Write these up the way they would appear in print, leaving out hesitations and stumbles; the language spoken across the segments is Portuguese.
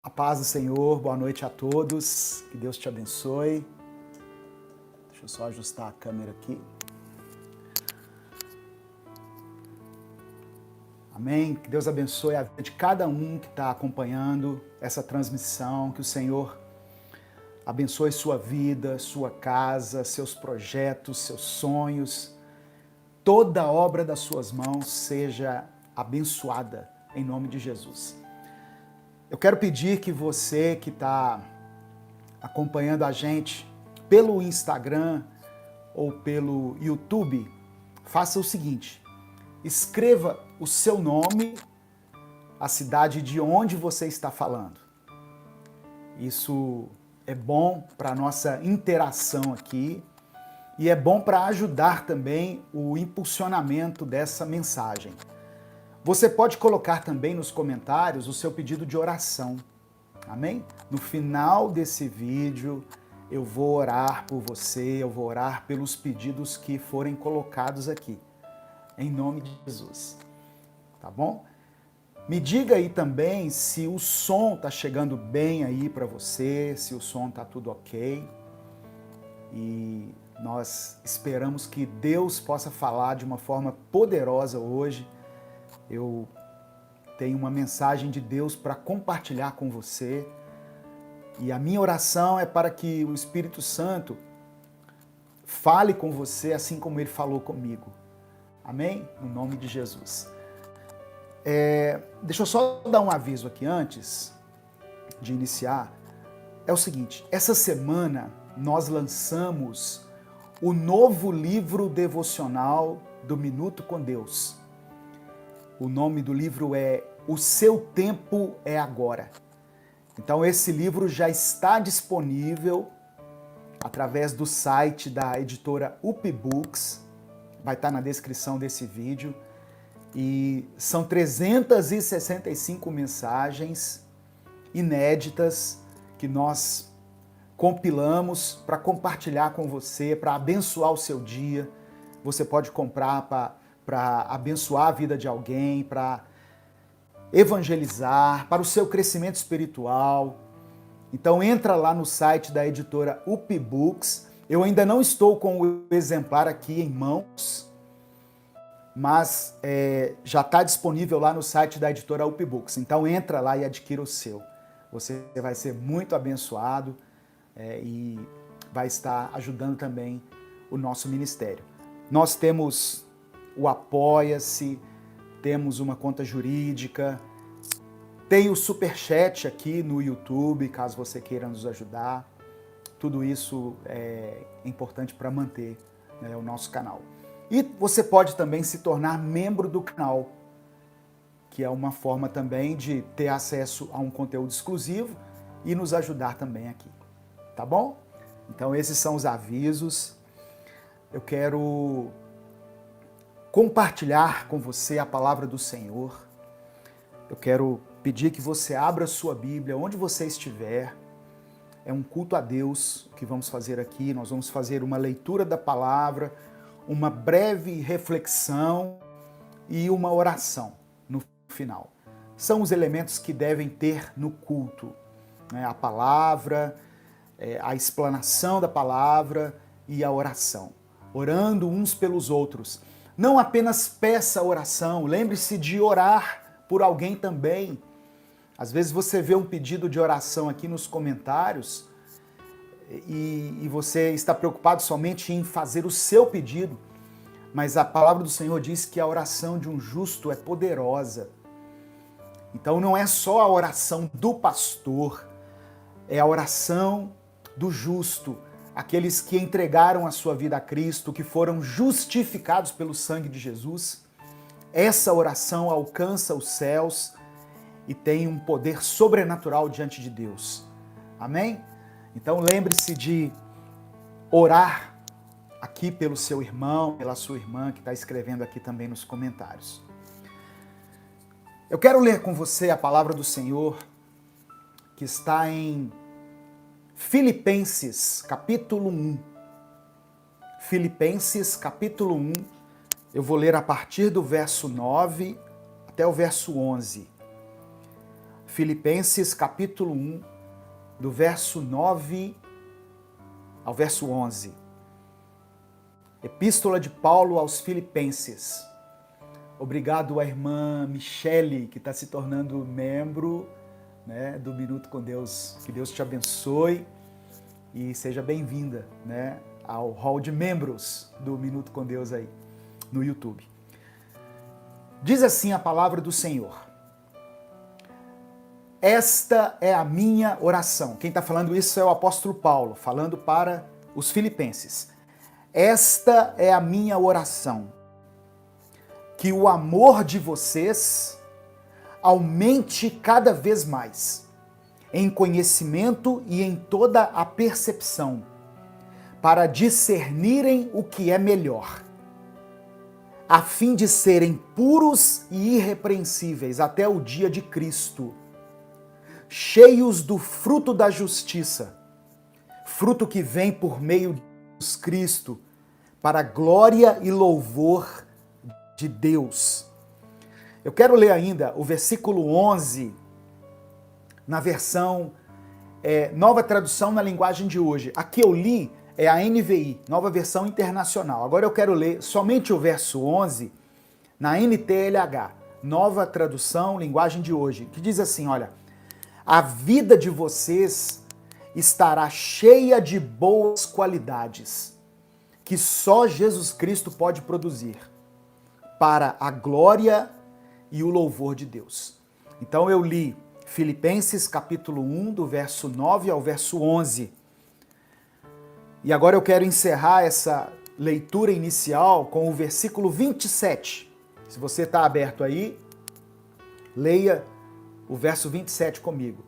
A paz do Senhor, boa noite a todos, que Deus te abençoe. Deixa eu só ajustar a câmera aqui. Amém? Que Deus abençoe a vida de cada um que está acompanhando essa transmissão, que o Senhor abençoe sua vida, sua casa, seus projetos, seus sonhos. Toda obra das suas mãos seja abençoada em nome de Jesus. Eu quero pedir que você que está acompanhando a gente pelo Instagram ou pelo YouTube, faça o seguinte: escreva o seu nome, a cidade de onde você está falando. Isso é bom para a nossa interação aqui e é bom para ajudar também o impulsionamento dessa mensagem. Você pode colocar também nos comentários o seu pedido de oração, amém? No final desse vídeo, eu vou orar por você, eu vou orar pelos pedidos que forem colocados aqui, em nome de Jesus, tá bom? Me diga aí também se o som tá chegando bem aí para você, se o som tá tudo ok. E nós esperamos que Deus possa falar de uma forma poderosa hoje. Eu tenho uma mensagem de Deus para compartilhar com você e a minha oração é para que o Espírito Santo fale com você assim como ele falou comigo. Amém? No nome de Jesus. Deixa eu só dar um aviso aqui antes de iniciar. É o seguinte, essa semana nós lançamos o novo livro devocional do Minuto com Deus. O nome do livro é O Seu Tempo é Agora. Então esse livro já está disponível através do site da editora UP vai estar na descrição desse vídeo. E são 365 mensagens inéditas que nós compilamos para compartilhar com você, para abençoar o seu dia. Você pode comprar para abençoar a vida de alguém, para evangelizar, para o seu crescimento espiritual. Então entra lá no site da editora UP. Eu ainda não estou com o exemplar aqui em mãos, mas já está disponível lá no site da editora UP. Então entra lá e adquira o seu. Você vai ser muito abençoado e vai estar ajudando também o nosso ministério. Nós temos o Apoia-se, temos uma conta jurídica, tem o Superchat aqui no YouTube, caso você queira nos ajudar. Tudo isso é importante para manter, né, o nosso canal. E você pode também se tornar membro do canal, que é uma forma também de ter acesso a um conteúdo exclusivo e nos ajudar também aqui, tá bom? Então esses são os avisos. Eu quero compartilhar com você a palavra do Senhor. Eu quero pedir que você abra sua Bíblia onde você estiver. É um culto a Deus que vamos fazer aqui. Nós vamos fazer uma leitura da palavra, uma breve reflexão e uma oração no final. São os elementos que devem ter no culto, né? A palavra, a explanação da palavra e a oração. Orando uns pelos outros. Não apenas peça oração, lembre-se de orar por alguém também. Às vezes você vê um pedido de oração aqui nos comentários e você está preocupado somente em fazer o seu pedido, mas a palavra do Senhor diz que a oração de um justo é poderosa. Então não é só a oração do pastor, é a oração do justo, aqueles que entregaram a sua vida a Cristo, que foram justificados pelo sangue de Jesus. Essa oração alcança os céus e tem um poder sobrenatural diante de Deus. Amém? Então lembre-se de orar aqui pelo seu irmão, pela sua irmã que está escrevendo aqui também nos comentários. Eu quero ler com você a palavra do Senhor que está em Filipenses, capítulo 1. Filipenses, capítulo 1. Eu vou ler a partir do verso 9 até o verso 11. Filipenses capítulo 1, do verso 9 ao verso 11. Epístola de Paulo aos Filipenses. Obrigado à irmã Michele, que está se tornando membro, né, do Minuto com Deus. Que Deus te abençoe e seja bem-vinda, né, ao hall de membros do Minuto com Deus aí no YouTube. Diz assim a palavra do Senhor: esta é a minha oração. Quem está falando isso é o apóstolo Paulo, falando para os filipenses. Esta é a minha oração, que o amor de vocês aumente cada vez mais, em conhecimento e em toda a percepção, para discernirem o que é melhor, a fim de serem puros e irrepreensíveis até o dia de Cristo, cheios do fruto da justiça, fruto que vem por meio de Jesus Cristo, para a glória e louvor de Deus. Eu quero ler ainda o versículo 11, na versão Nova Tradução na Linguagem de Hoje. Aqui eu li é a NVI, Nova Versão Internacional. Agora eu quero ler somente o verso 11 na NTLH, Nova Tradução Linguagem de Hoje, que diz assim, olha: a vida de vocês estará cheia de boas qualidades, que só Jesus Cristo pode produzir, para a glória e o louvor de Deus. Então eu li Filipenses capítulo 1, do verso 9 ao verso 11. E agora eu quero encerrar essa leitura inicial com o versículo 27. Se você está aberto aí, leia o verso 27 comigo.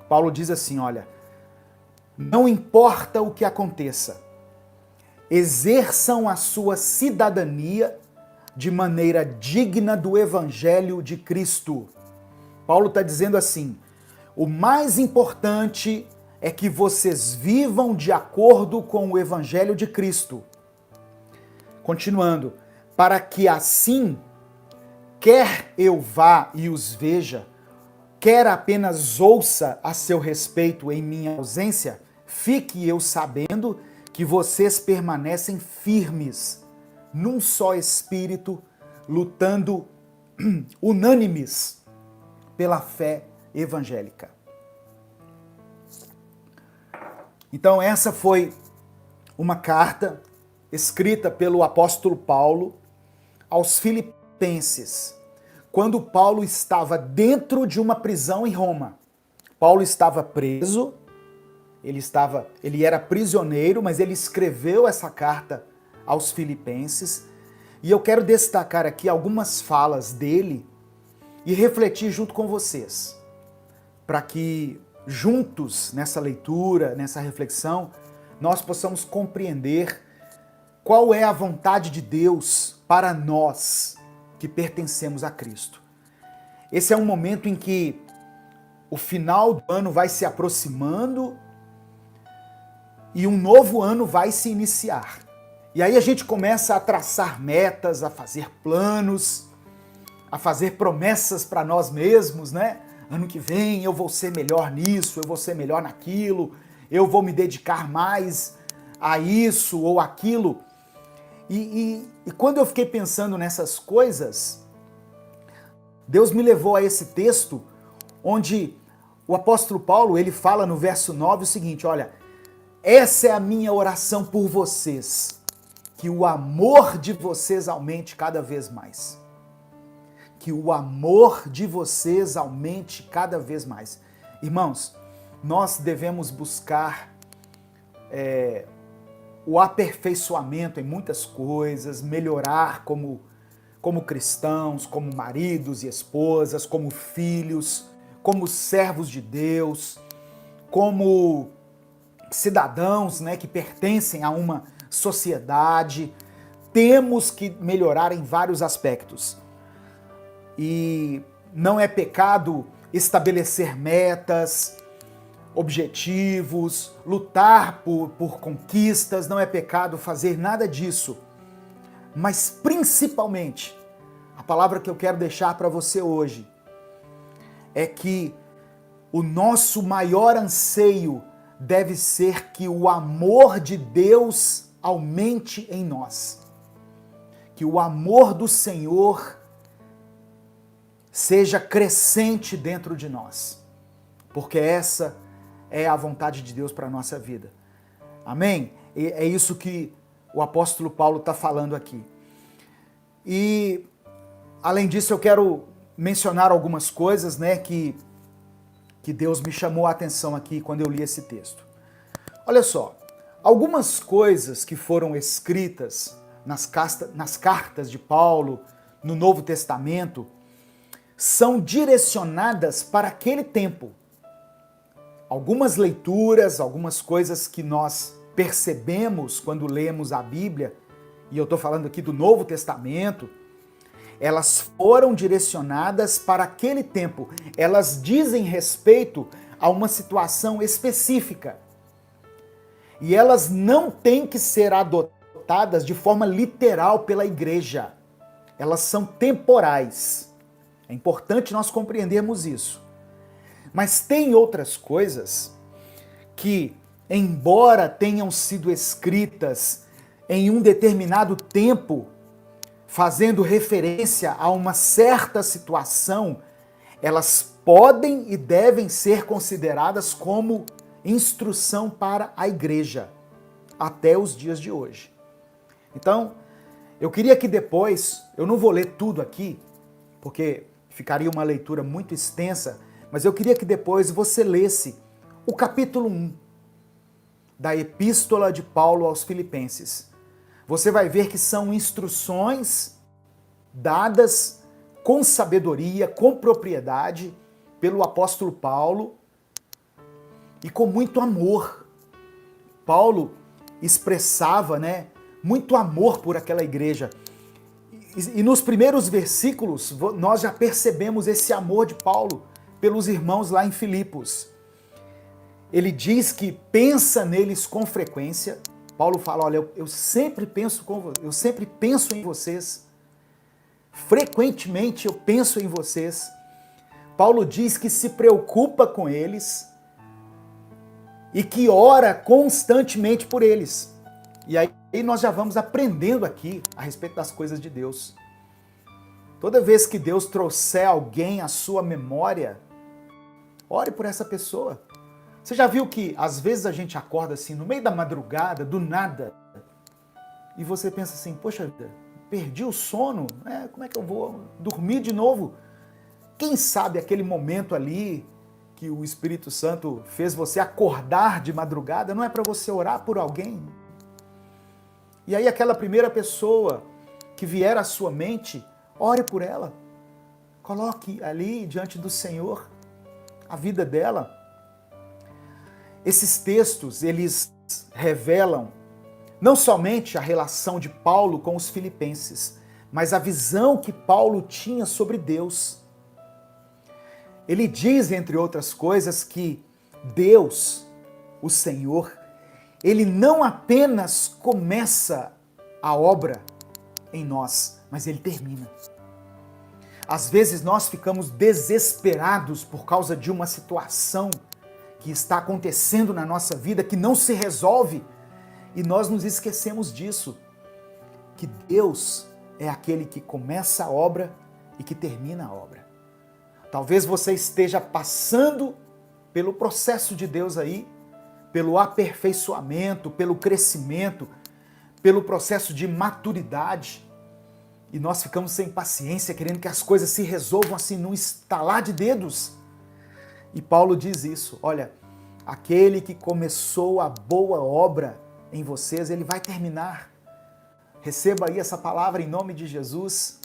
Paulo diz assim, olha: não importa o que aconteça, exerçam a sua cidadania de maneira digna do Evangelho de Cristo. Paulo está dizendo assim, o mais importante é que vocês vivam de acordo com o Evangelho de Cristo. Continuando, para que assim, quer eu vá e os veja, quer apenas ouça a seu respeito em minha ausência, fique eu sabendo que vocês permanecem firmes, num só espírito, lutando unânimes pela fé evangélica. Então essa foi uma carta escrita pelo apóstolo Paulo aos Filipenses, quando Paulo estava dentro de uma prisão em Roma. Paulo estava preso, ele era prisioneiro, mas ele escreveu essa carta aos Filipenses, e eu quero destacar aqui algumas falas dele e refletir junto com vocês, para que juntos nessa leitura, nessa reflexão, nós possamos compreender qual é a vontade de Deus para nós que pertencemos a Cristo. Esse é um momento em que o final do ano vai se aproximando e um novo ano vai se iniciar. E aí a gente começa a traçar metas, a fazer planos, a fazer promessas para nós mesmos, né? Ano que vem eu vou ser melhor nisso, eu vou ser melhor naquilo, eu vou me dedicar mais a isso ou aquilo. E quando eu fiquei pensando nessas coisas, Deus me levou a esse texto onde o apóstolo Paulo, ele fala no verso 9 o seguinte, olha: essa é a minha oração por vocês, que o amor de vocês aumente cada vez mais. Que o amor de vocês aumente cada vez mais. Irmãos, nós devemos buscar o aperfeiçoamento em muitas coisas, melhorar como cristãos, como maridos e esposas, como filhos, como servos de Deus, como cidadãos, né, que pertencem a uma sociedade. Temos que melhorar em vários aspectos. E não é pecado estabelecer metas, objetivos, lutar por conquistas, não é pecado fazer nada disso. Mas principalmente, a palavra que eu quero deixar para você hoje é que o nosso maior anseio deve ser que o amor de Deus aumente em nós. Que o amor do Senhor seja crescente dentro de nós. Porque essa é a vontade de Deus para a nossa vida. Amém? E é isso que o apóstolo Paulo está falando aqui. E, além disso, eu quero mencionar algumas coisas, né, que Deus me chamou a atenção aqui quando eu li esse texto. Olha só, algumas coisas que foram escritas nas cartas de Paulo, no Novo Testamento, são direcionadas para aquele tempo. Algumas leituras, algumas coisas que nós percebemos quando lemos a Bíblia, e eu estou falando aqui do Novo Testamento, elas foram direcionadas para aquele tempo. Elas dizem respeito a uma situação específica. E elas não têm que ser adotadas de forma literal pela igreja. Elas são temporais. É importante nós compreendermos isso. Mas tem outras coisas que, embora tenham sido escritas em um determinado tempo, fazendo referência a uma certa situação, elas podem e devem ser consideradas como instrução para a igreja, até os dias de hoje. Então, eu queria que depois, eu não vou ler tudo aqui, porque ficaria uma leitura muito extensa, mas eu queria que depois você lesse o capítulo 1 da Epístola de Paulo aos Filipenses. Você vai ver que são instruções dadas com sabedoria, com propriedade, pelo apóstolo Paulo e com muito amor. Paulo expressava, muito amor por aquela igreja. E nos primeiros versículos, nós já percebemos esse amor de Paulo pelos irmãos lá em Filipos. Ele diz que pensa neles com frequência. Paulo fala, olha, eu sempre penso em vocês. Frequentemente eu penso em vocês. Paulo diz que se preocupa com eles e que ora constantemente por eles. E aí nós já vamos aprendendo aqui a respeito das coisas de Deus. Toda vez que Deus trouxer alguém à sua memória, ore por essa pessoa. Você já viu que às vezes a gente acorda assim, no meio da madrugada, do nada, e você pensa assim, poxa vida, perdi o sono, como é que eu vou dormir de novo? Quem sabe aquele momento ali que o Espírito Santo fez você acordar de madrugada, não é para você orar por alguém? E aí aquela primeira pessoa que vier à sua mente, ore por ela. Coloque ali diante do Senhor a vida dela. Esses textos, eles revelam não somente a relação de Paulo com os filipenses, mas a visão que Paulo tinha sobre Deus. Ele diz, entre outras coisas, que Deus, o Senhor, ele não apenas começa a obra em nós, mas ele termina. Às vezes nós ficamos desesperados por causa de uma situação que está acontecendo na nossa vida, que não se resolve, e nós nos esquecemos disso, que Deus é aquele que começa a obra e que termina a obra. Talvez você esteja passando pelo processo de Deus aí, pelo aperfeiçoamento, pelo crescimento, pelo processo de maturidade, e nós ficamos sem paciência, querendo que as coisas se resolvam assim num estalar de dedos. E Paulo diz isso, olha, aquele que começou a boa obra em vocês, ele vai terminar. Receba aí essa palavra em nome de Jesus.